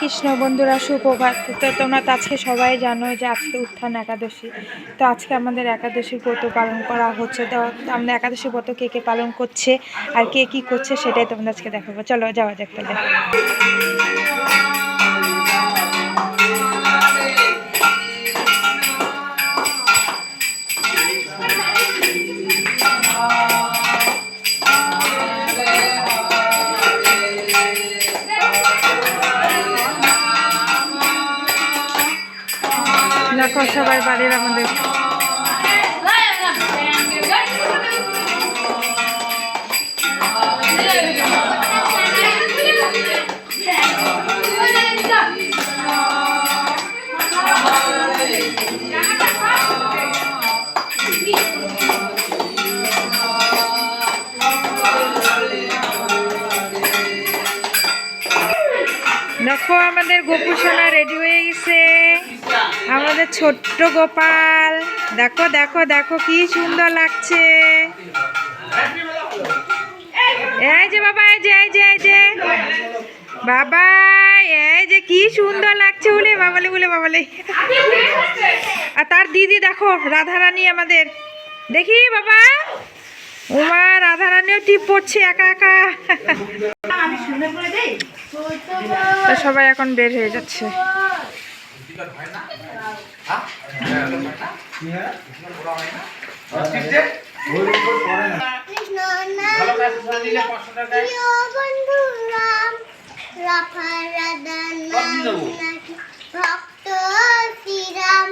কৃষ্ণ বন্ধুরা, সুপ্রভাত। তো তোমরা তো আজকে সবাই জানো যে আজকে উত্থান একাদশী। তো আজকে আমাদের একাদশী ব্রত পালন করা হচ্ছে। তো আমরা একাদশী ব্রত কে কে পালন করছে আর কে কী করছে সেটাই তোমাদের আজকে দেখাবো। চলো যাওয়া যাক তাহলে। দেখো সবাই বাড়ির আমাদের দেখো আমাদের গোপুসোনা রেডি হয়ে গেছে। আমাদের ছোট্ট গোপাল, দেখো দেখো দেখো কি সুন্দর লাগছে। এই যে বাবা, এই যে এই যে এই যে বাবা, এই যে কি সুন্দর লাগছে বলে বাবালে বলে বাবালে। আর তার দিদি দেখো রাধারানী আমাদের, দেখি বাবা, উমা রাধারানীও টিপ পড়ছে একা একা। তো সবাই এখন বের হয়ে যাচ্ছে। ভক্ত শ্রীরাম